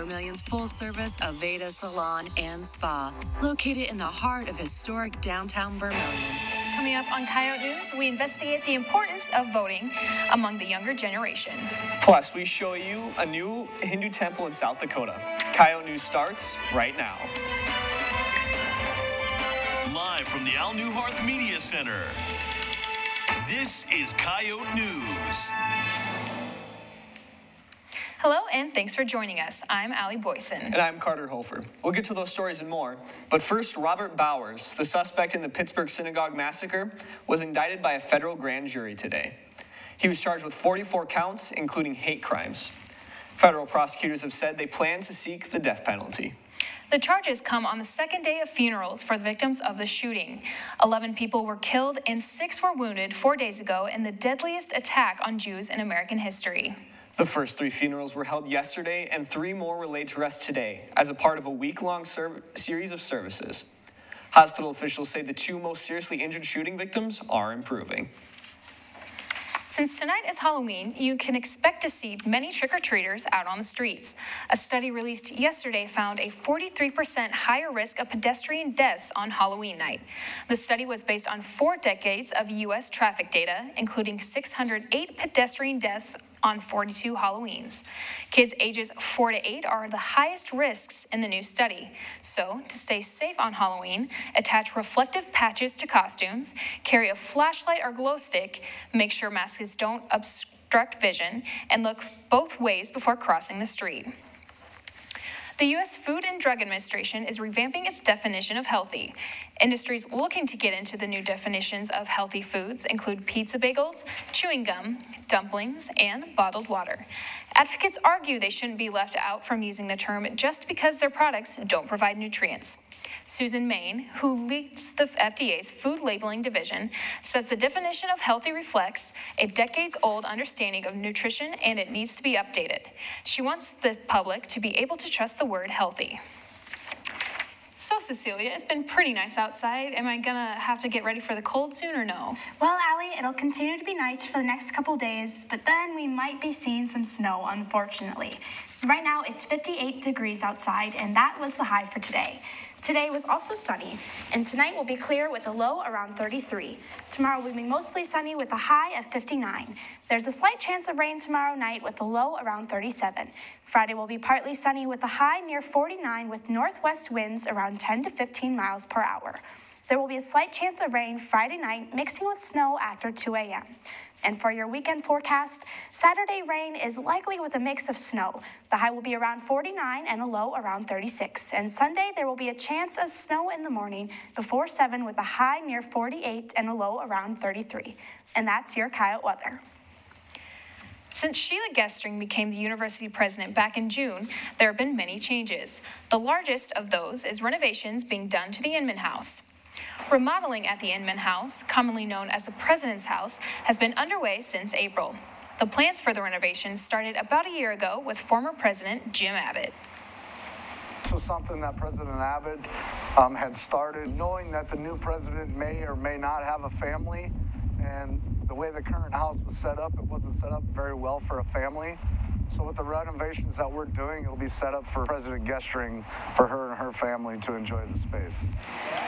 Vermilion's full-service Aveda Salon and Spa, located in the heart of historic downtown Vermilion. Coming up on Coyote News, we investigate the importance of voting among the younger generation. Plus, we show you a new Hindu temple in South Dakota. Coyote News starts right now. Live from the Al Newharth Media Center, this is Coyote News. Hello, and thanks for joining us. I'm Allie Boyson. And I'm Carter Hofer. We'll get to those stories and more. But first, Robert Bowers, the suspect in the Pittsburgh synagogue massacre, was indicted by a federal grand jury today. He was charged with 44 counts, including hate crimes. Federal prosecutors have said they plan to seek the death penalty. The charges come on the second day of funerals for the victims of the shooting. 11 people were killed and 6 were wounded 4 days ago in the deadliest attack on Jews in American history. The first 3 funerals were held yesterday, and 3 more were laid to rest today as a part of a week-long series of services. Hospital officials say the 2 most seriously injured shooting victims are improving. Since tonight is Halloween, you can expect to see many trick-or-treaters out on the streets. A study released yesterday found a 43% higher risk of pedestrian deaths on Halloween night. The study was based on 4 decades of U.S. traffic data, including 608 pedestrian deaths on 42 Halloweens. Kids ages 4 to 8 are the highest risks in the new study. So, to stay safe on Halloween, attach reflective patches to costumes, carry a flashlight or glow stick, make sure masks don't obstruct vision, and look both ways before crossing the street. The U.S. Food and Drug Administration is revamping its definition of healthy. Industries looking to get into the new definitions of healthy foods include pizza bagels, chewing gum, dumplings, and bottled water. Advocates argue they shouldn't be left out from using the term just because their products don't provide nutrients. Susan Main, who leads the FDA's food labeling division, says the definition of healthy reflects a decades-old understanding of nutrition and it needs to be updated. She wants the public to be able to trust the word healthy. So, Cecilia, it's been pretty nice outside. Am I gonna have to get ready for the cold soon or no? Well, Allie, it'll continue to be nice for the next couple days, but then we might be seeing some snow, unfortunately. Right now, it's 58 degrees outside, and that was the high for today. Today was also sunny, and tonight will be clear with a low around 33. Tomorrow will be mostly sunny with a high of 59. There's a slight chance of rain tomorrow night with a low around 37. Friday will be partly sunny with a high near 49 with northwest winds around 10 to 15 miles per hour. There will be a slight chance of rain Friday night mixing with snow after 2 a.m. And for your weekend forecast, Saturday rain is likely with a mix of snow. The high will be around 49 and a low around 36. And Sunday, there will be a chance of snow in the morning before 7 with a high near 48 and a low around 33. And that's your Coyote weather. Since Sheila Gestring became the university president back in June, there have been many changes. The largest of those is renovations being done to the Inman House. Remodeling at the Inman House, commonly known as the President's House, has been underway since April. The plans for the renovations started about a year ago with former President Jim Abbott. This was something that President Abbott had started, knowing that the new president may or may not have a family, and the way the current house was set up, it wasn't set up very well for a family. So with the renovations that we're doing, it'll be set up for President Gestring, for her and her family to enjoy the space.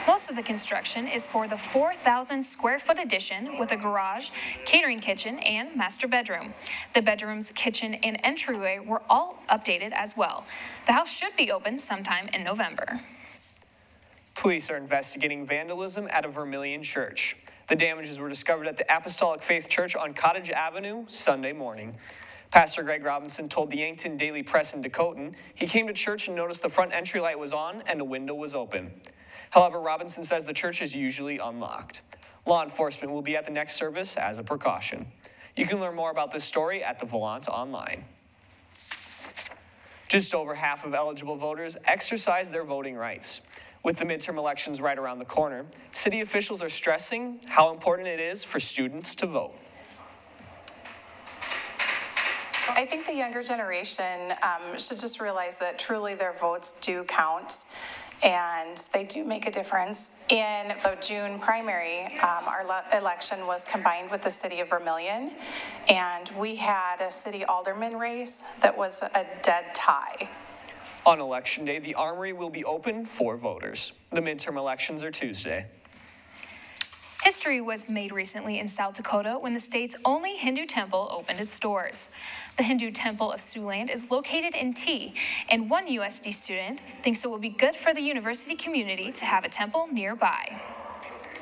Most of the construction is for the 4,000 square foot addition with a garage, catering kitchen, and master bedroom. The bedrooms, kitchen, and entryway were all updated as well. The house should be open sometime in November. Police are investigating vandalism at a Vermilion church. The damages were discovered at the Apostolic Faith Church on Cottage Avenue Sunday morning. Pastor Greg Robinson told the Yankton Daily Press in Dakotan he came to church and noticed the front entry light was on and a window was open. However, Robinson says the church is usually unlocked. Law enforcement will be at the next service as a precaution. You can learn more about this story at the Volant online. Just over half of eligible voters exercise their voting rights. With the midterm elections right around the corner, city officials are stressing how important it is for students to vote. I think the younger generation should just realize that truly their votes do count and they do make a difference. In the June primary, our election was combined with the city of Vermilion, and we had a city alderman race that was a dead tie. On Election Day, the Armory will be open for voters. The midterm elections are Tuesday. History was made recently in South Dakota when the state's only Hindu temple opened its doors. The Hindu Temple of Siouxland is located in T, and one USD student thinks it will be good for the university community to have a temple nearby.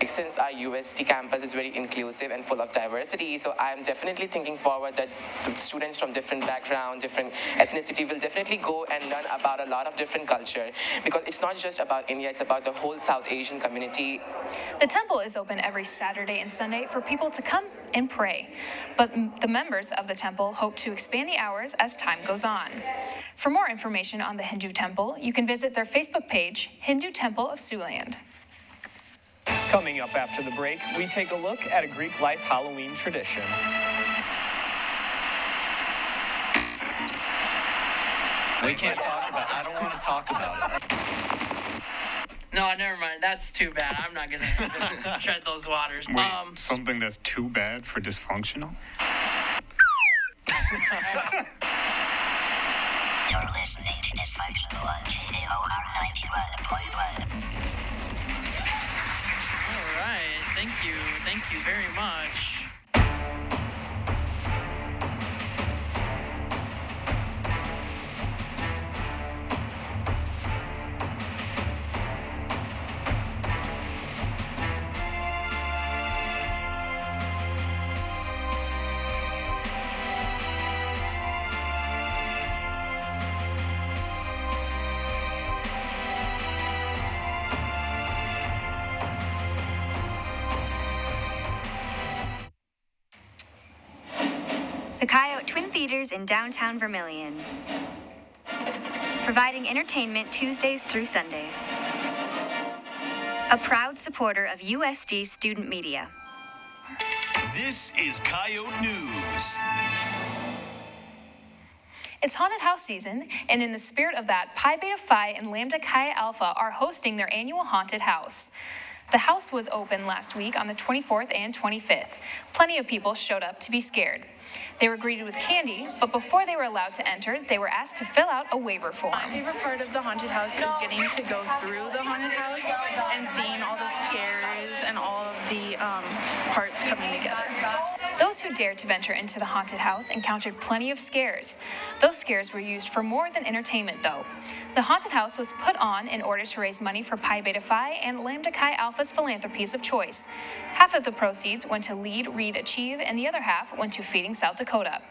Since our USD campus is very inclusive and full of diversity, so I'm definitely thinking forward that the students from different backgrounds, different ethnicity will definitely go and learn about a lot of different culture, because it's not just about India, it's about the whole South Asian community. The temple is open every Saturday and Sunday for people to come and pray, but the members of the temple hope to expand the hours as time goes on. For more information on the Hindu temple, you can visit their Facebook page, Hindu Temple of Siouxland. Coming up after the break, we take a look at a Greek life Halloween tradition. We can't talk about it. I don't want to talk about it. No, never mind. That's too bad. I'm not going to tread those waters. Wait, something that's too bad for dysfunctional? You're listening to Dysfunctional on KAOR 91.1. All right. Thank you. Thank you very much. The Coyote Twin Theaters in downtown Vermilion, providing entertainment Tuesdays through Sundays. A proud supporter of USD student media. This is Coyote News. It's haunted house season, and in the spirit of that, Pi Beta Phi and Lambda Chi Alpha are hosting their annual haunted house. The house was open last week on the 24th and 25th. Plenty of people showed up to be scared. They were greeted with candy, but before they were allowed to enter, they were asked to fill out a waiver form. My favorite part of the haunted house is getting to go through the haunted house and seeing all the scares and all of the parts coming together. Those who dared to venture into the haunted house encountered plenty of scares. Those scares were used for more than entertainment, though. The haunted house was put on in order to raise money for Pi Beta Phi and Lambda Chi Alpha's philanthropies of choice. Half of the proceeds went to Lead, Read, Achieve, and the other half went to Feeding South Dakota.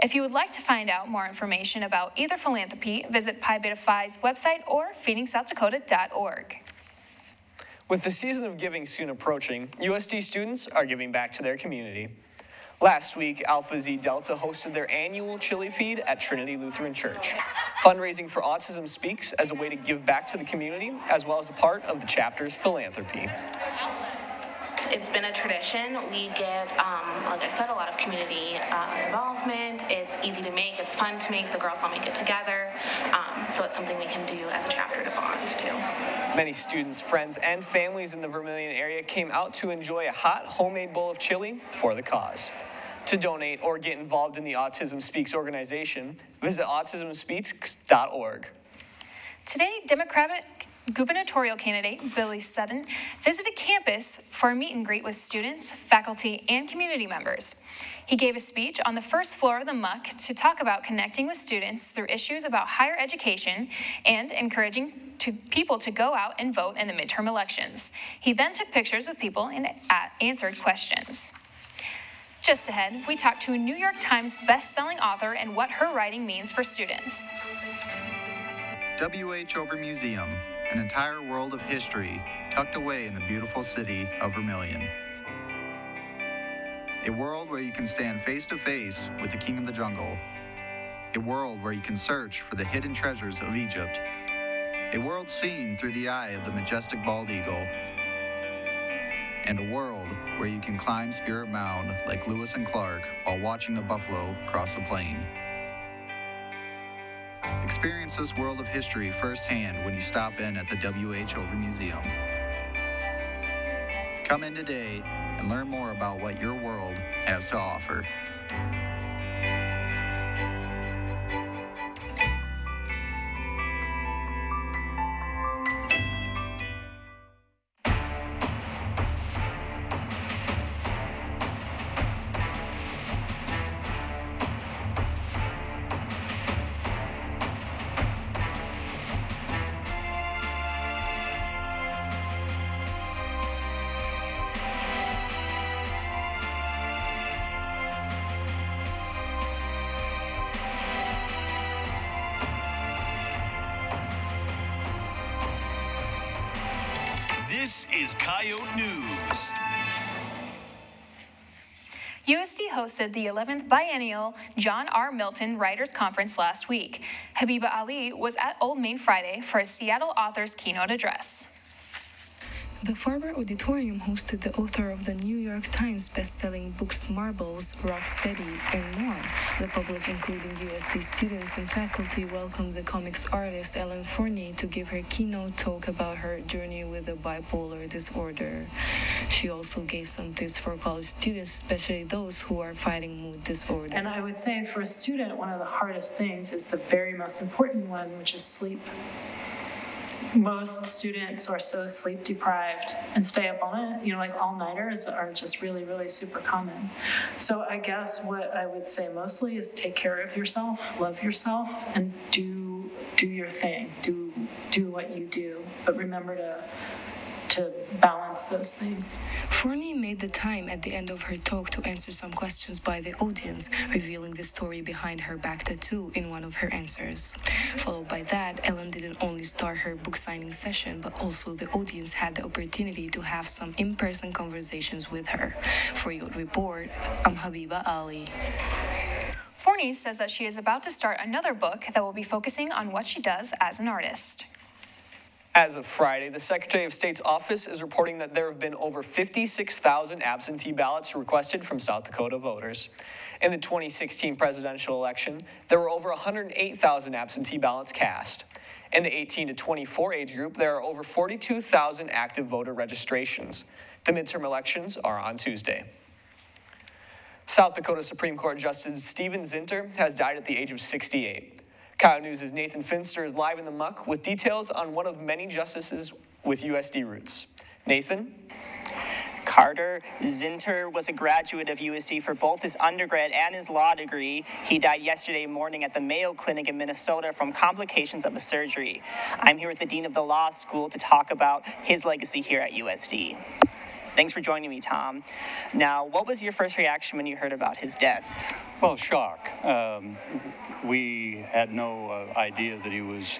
If you would like to find out more information about either philanthropy, visit Pi Beta Phi's website or feedingsouth.org. With the season of giving soon approaching, USD students are giving back to their community. Last week, Alpha Xi Delta hosted their annual chili feed at Trinity Lutheran Church. Fundraising for Autism Speaks as a way to give back to the community, as well as a part of the chapter's philanthropy. It's been a tradition. We get, like I said, a lot of community involvement. It's easy to make. It's fun to make. The girls all make it together. So it's something we can do as a chapter to bond to. Many students, friends, and families in the Vermilion area came out to enjoy a hot homemade bowl of chili for the cause. To donate or get involved in the Autism Speaks organization, visit autismspeaks.org. Today, Democratic gubernatorial candidate Billy Sutton visited campus for a meet and greet with students, faculty, and community members. He gave a speech on the first floor of the MUC to talk about connecting with students through issues about higher education and encouraging people to go out and vote in the midterm elections. He then took pictures with people and answered questions. Just ahead, we talked to a New York Times best-selling author and what her writing means for students. WH Over Museum, an entire world of history tucked away in the beautiful city of Vermilion. A world where you can stand face to face with the king of the jungle. A world where you can search for the hidden treasures of Egypt. A world seen through the eye of the majestic bald eagle. And a world where you can climb Spirit Mound like Lewis and Clark while watching the buffalo cross the plain. Experience this world of history firsthand when you stop in at the WH Over Museum. Come in today and learn more about what your world has to offer. This is Coyote News. USD hosted the 11th Biennial John R. Milton Writers Conference last week. Habiba Ali was at Old Main Friday for a Seattle author's keynote address. The Farber Auditorium hosted the author of the New York Times best-selling books Marbles, Rocksteady, and more. The public, including USD students and faculty, welcomed the comics artist Ellen Forney to give her keynote talk about her journey with a bipolar disorder. She also gave some tips for college students, especially those who are fighting mood disorders. And I would say for a student, one of the hardest things is the very most important one, which is sleep. Most students are so sleep deprived and stay up all night, like all-nighters are just really, really super common. So I guess what I would say mostly is take care of yourself, love yourself, and do your thing, do what you do, but remember to balance those things. Forney made the time at the end of her talk to answer some questions by the audience, revealing the story behind her back tattoo in one of her answers. Followed by that, Ellen didn't only start her book signing session, but also the audience had the opportunity to have some in-person conversations with her. For Yacht Report, I'm Habiba Ali. Forney says that she is about to start another book that will be focusing on what she does as an artist. As of Friday, the Secretary of State's office is reporting that there have been over 56,000 absentee ballots requested from South Dakota voters. In the 2016 presidential election, there were over 108,000 absentee ballots cast. In the 18 to 24 age group, there are over 42,000 active voter registrations. The midterm elections are on Tuesday. South Dakota Supreme Court Justice Stephen Zinter has died at the age of 68. Coyote News' Nathan Finster is live in the muck with details on one of many justices with USD roots. Nathan? Carter Zinter was a graduate of USD for both his undergrad and his law degree. He died yesterday morning at the Mayo Clinic in Minnesota from complications of a surgery. I'm here with the Dean of the Law School to talk about his legacy here at USD. Thanks for joining me, Tom. Now, what was your first reaction when you heard about his death? Well, shock. We had no idea that he was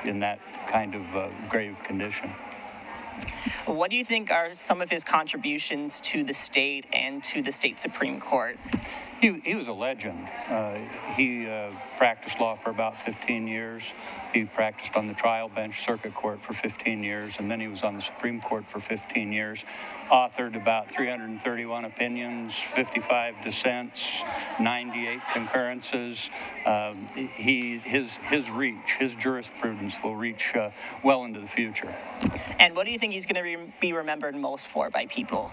in that kind of grave condition. What do you think are some of his contributions to the state and to the state Supreme Court? He was a legend. He practiced law for about 15 years. He practiced on the trial bench circuit court for 15 years, and then he was on the Supreme Court for 15 years. Authored about 331 opinions, 55 dissents, 98 concurrences. His reach, his jurisprudence will reach well into the future. And what do you think he's going to be remembered most for by people?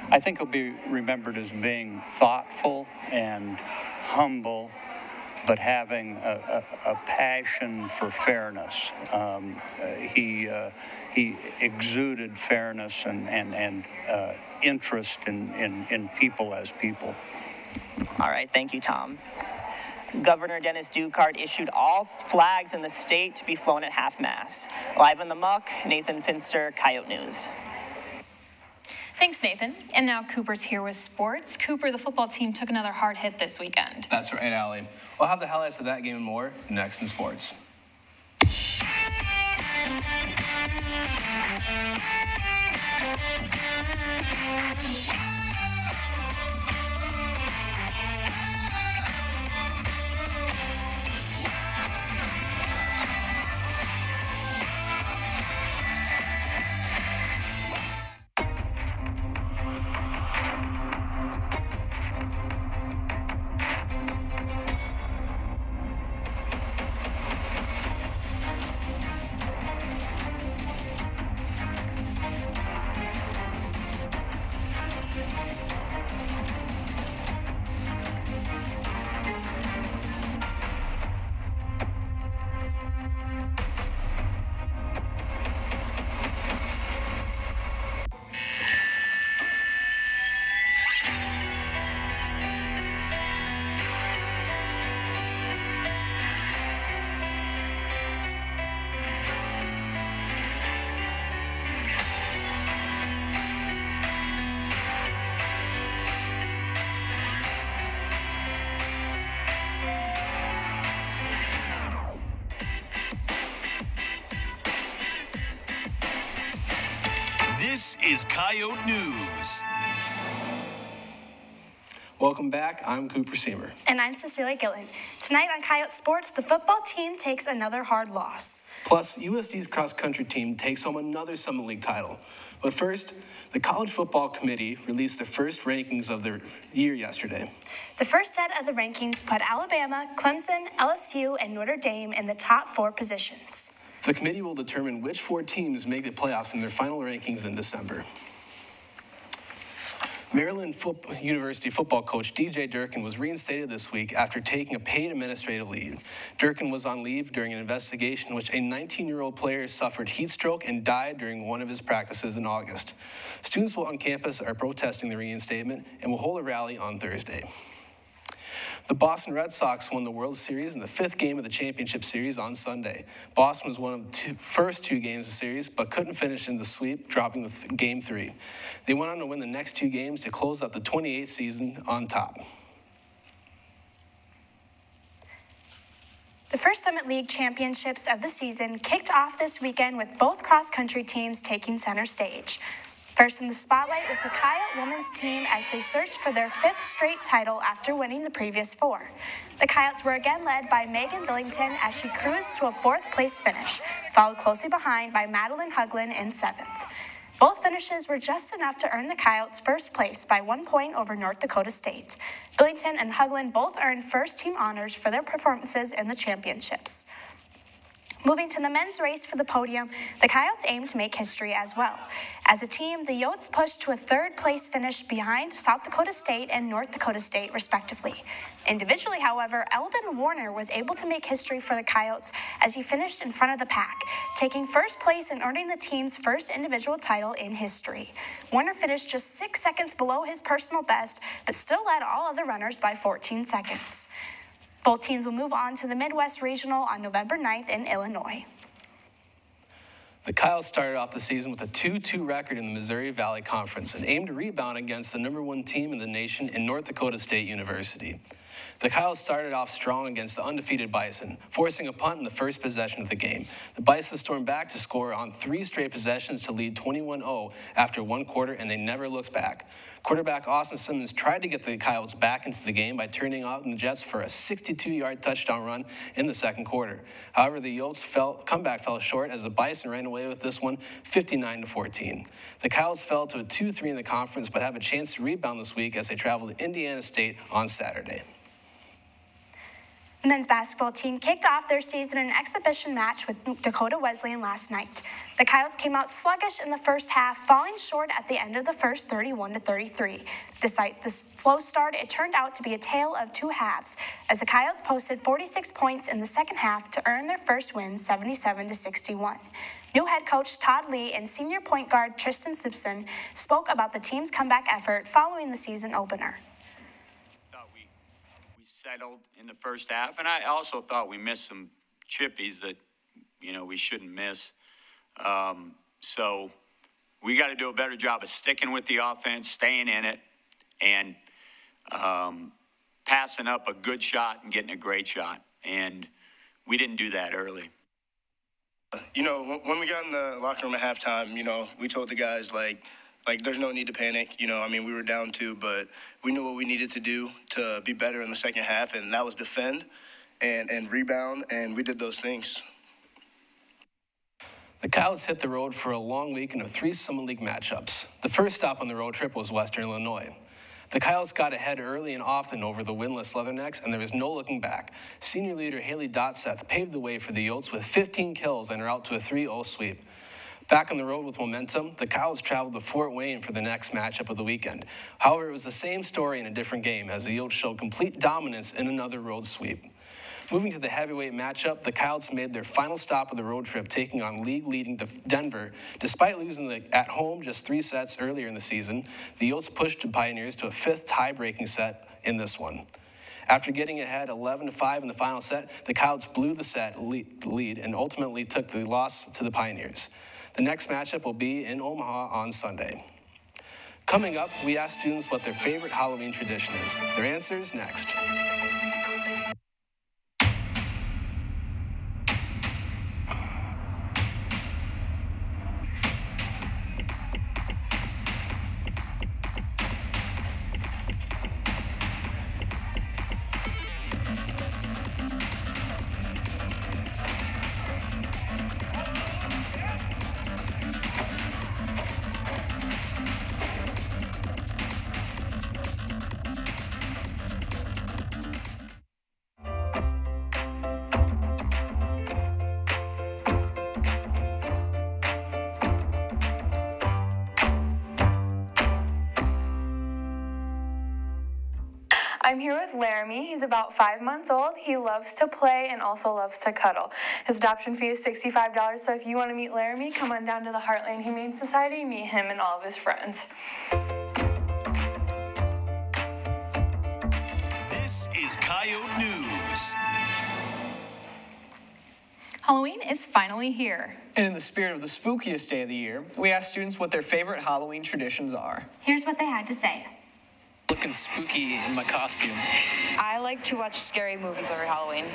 I think he'll be remembered as being thoughtful and humble, but having a passion for fairness. He exuded fairness and interest in people as people. All right, thank you, Tom. Governor Dennis Ducard issued all flags in the state to be flown at half-mast. Live in the muck, Nathan Finster, Coyote News. Thanks, Nathan. And now Cooper's here with sports. Cooper, the football team took another hard hit this weekend. That's right, Allie. We'll have the highlights of that game and more next in sports. This is Coyote News. Welcome back. I'm Cooper Seamer. And I'm Cecilia Gillen. Tonight on Coyote Sports, the football team takes another hard loss. Plus, USD's cross-country team takes home another Summit League title. But first, the College Football Committee released the first rankings of their year yesterday. The first set of the rankings put Alabama, Clemson, LSU, and Notre Dame in the top 4 positions. The committee will determine which 4 teams make the playoffs in their final rankings in December. Maryland University football coach DJ Durkin was reinstated this week after taking a paid administrative leave. Durkin was on leave during an investigation in which a 19-year-old player suffered heat stroke and died during one of his practices in August. Students on campus are protesting the reinstatement and will hold a rally on Thursday. The Boston Red Sox won the World Series in the 5th game of the championship series on Sunday. Boston was one of the first 2 games of the series, but couldn't finish in the sweep, dropping with Game 3. They went on to win the next 2 games to close out the 28th season on top. The first Summit League championships of the season kicked off this weekend with both cross-country teams taking center stage. First in the spotlight was the Coyote women's team as they searched for their 5th straight title after winning the previous 4. The Coyotes were again led by Megan Billington as she cruised to a 4th place finish, followed closely behind by Madeline Huglin in 7th. Both finishes were just enough to earn the Coyotes first place by 1 point over North Dakota State. Billington and Huglin both earned first team honors for their performances in the championships. Moving to the men's race for the podium, the Coyotes aim to make history as well. As a team, the Yotes pushed to a 3rd place finish behind South Dakota State and North Dakota State, respectively. Individually, however, Eldon Warner was able to make history for the Coyotes as he finished in front of the pack, taking first place and earning the team's first individual title in history. Warner finished just 6 seconds below his personal best, but still led all other runners by 14 seconds. Both teams will move on to the Midwest Regional on November 9th in Illinois. The Coyotes started off the season with a 2-2 record in the Missouri Valley Conference and aimed to rebound against the number 1 team in the nation in North Dakota State University. The Coyotes started off strong against the undefeated Bison, forcing a punt in the first possession of the game. The Bison stormed back to score on 3 straight possessions to lead 21-0 after 1 quarter, and they never looked back. Quarterback Austin Simmons tried to get the Coyotes back into the game by turning out the Jets for a 62-yard touchdown run in the 2nd quarter. However, the Yotes' comeback fell short as the Bison ran away with this one 59-14. The Coyotes fell to a 2-3 in the conference, but have a chance to rebound this week as they travel to Indiana State on Saturday. The men's basketball team kicked off their season in an exhibition match with Dakota Wesleyan last night. The Coyotes came out sluggish in the first half, falling short at the end of the first 31-33. Despite the slow start, it turned out to be a tale of 2 halves, as the Coyotes posted 46 points in the second half to earn their first win, 77-61. New head coach Todd Lee and senior point guard Tristan Simpson spoke about the team's comeback effort following the season opener. Settled in the first half, and I also thought we missed some chippies that, we shouldn't miss. So we got to do a better job of sticking with the offense, staying in it, and passing up a good shot and getting a great shot. And we didn't do that early. When we got in the locker room at halftime, we told the guys, like there's no need to panic. We were down 2, but we knew what we needed to do to be better in the second half, and that was defend and rebound, and we did those things. The Coyotes hit the road for a long weekend of 3 Summit League matchups. The first stop on the road trip was Western Illinois. The Coyotes got ahead early and often over the winless Leathernecks, and there was no looking back. Senior leader Haley Dotseth paved the way for the Yotes with 15 kills and are out to a 3-0 sweep. Back on the road with momentum, the Coyotes traveled to Fort Wayne for the next matchup of the weekend. However, it was the same story in a different game, as the Yotes showed complete dominance in another road sweep. Moving to the heavyweight matchup, the Coyotes made their final stop of the road trip, taking on league-leading Denver. Despite losing at home just 3 sets earlier in the season, the Yotes pushed the Pioneers to a 5th tie-breaking set in this one. After getting ahead 11-5 in the final set, the Coyotes blew the set lead and ultimately took the loss to the Pioneers. The next matchup will be in Omaha on Sunday. Coming up, we ask students what their favorite Halloween tradition is. Their answers next. I'm here with Laramie. He's about 5 months old. He loves to play and also loves to cuddle. His adoption fee is $65, so if you want to meet Laramie, come on down to the Heartland Humane Society and meet him and all of his friends. This is Coyote News. Halloween is finally here. And in the spirit of the spookiest day of the year, we asked students what their favorite Halloween traditions are. Here's what they had to say. Looking spooky in my costume. I like to watch scary movies every Halloween.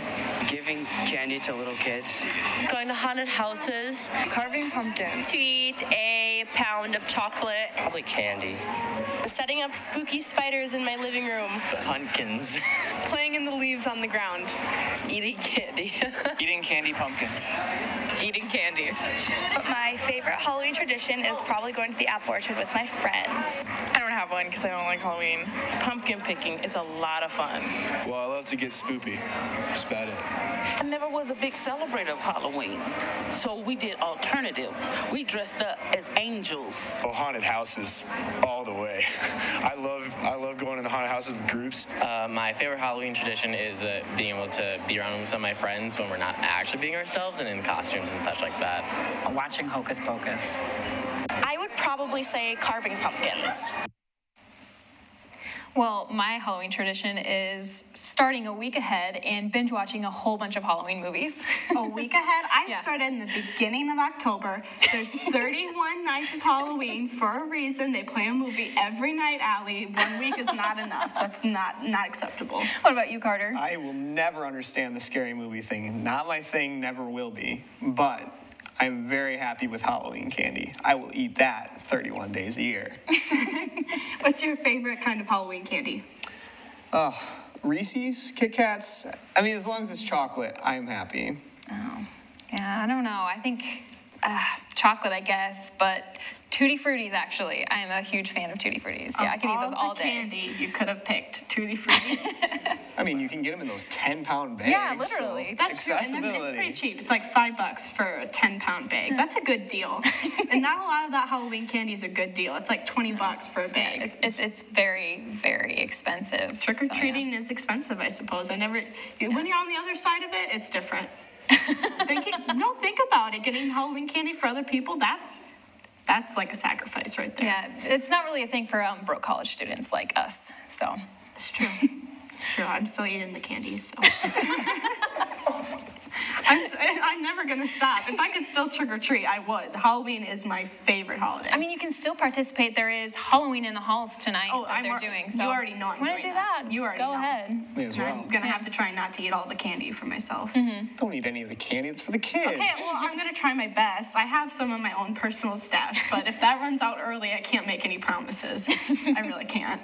Giving candy to little kids. Going to haunted houses. Carving pumpkin. To eat a pound of chocolate. Probably candy. Setting up spooky spiders in my living room. Pumpkins. Playing in the leaves on the ground. Eating candy. Eating candy pumpkins. Eating candy. My favorite Halloween tradition is probably going to the apple orchard with my friends. I don't have one because I don't like Halloween. Pumpkin picking is a lot of fun. Well, I love to get spoopy. That's about it. I never was a big celebrator of Halloween, so we did alternative. We dressed up as angels. Oh, haunted houses, all the way. I love going to the haunted houses with groups. My favorite Halloween tradition is being able to be around with some of my friends when we're not actually being ourselves and in costumes and such like that. Watching Hocus Pocus. I would probably say carving pumpkins. Well, my Halloween tradition is starting a week ahead and binge watching a whole bunch of Halloween movies. A week ahead? I started in the beginning of October. There's 31 nights of Halloween for a reason. They play a movie every night, Allie. 1 week is not enough. That's not acceptable. What about you, Carter? I will never understand the scary movie thing. Not my thing, never will be. But I'm very happy with Halloween candy. I will eat that 31 days a year. What's your favorite kind of Halloween candy? Oh, Reese's, Kit Kats. I mean, as long as it's chocolate, I'm happy. Oh, yeah, I don't know. I think chocolate, I guess, but Tutti Fruttis, actually. I'm a huge fan of Tutti Fruttis. Yeah, I can eat those all day. Candy, you could have picked Tutti Fruttis. I mean, you can get them in those 10-pound bags. Yeah, literally. So that's true. And it's pretty cheap. It's like $5 for a 10-pound bag. That's a good deal. And not a lot of that Halloween candy is a good deal. It's like $20 for a bag. It's very, very expensive. Trick-or-treating is expensive, I suppose. When you're on the other side of it, it's different. Think about it. Getting Halloween candy for other people, that's like a sacrifice right there. Yeah, it's not really a thing for broke college students like us, so. It's true. It's true. I'm still eating the candy, so. I'm never going to stop. If I could still trick-or-treat, I would. Halloween is my favorite holiday. I mean, you can still participate. There is Halloween in the halls tonight that they're doing. So you already know I'm doing that. You already Go know. ahead. May as well. I'm going to have to try not to eat all the candy for myself. Don't eat any of the candy. It's for the kids. Okay, well, I'm going to try my best. I have some of my own personal stash, but if that runs out early, I can't make any promises. I really can't.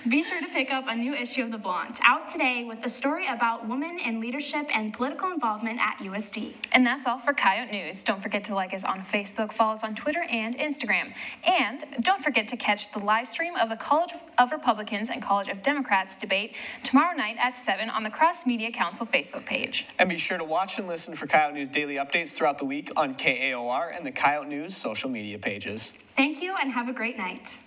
Be sure to pick up a new issue of The Blunt, out today with a story about women in leadership and political involvement at USD. And that's all for Coyote News. Don't forget to like us on Facebook, follow us on Twitter and Instagram. And don't forget to catch the live stream of the College of Republicans and College of Democrats debate tomorrow night at 7 on the Cross Media Council Facebook page. And be sure to watch and listen for Coyote News daily updates throughout the week on KAOR and the Coyote News social media pages. Thank you and have a great night.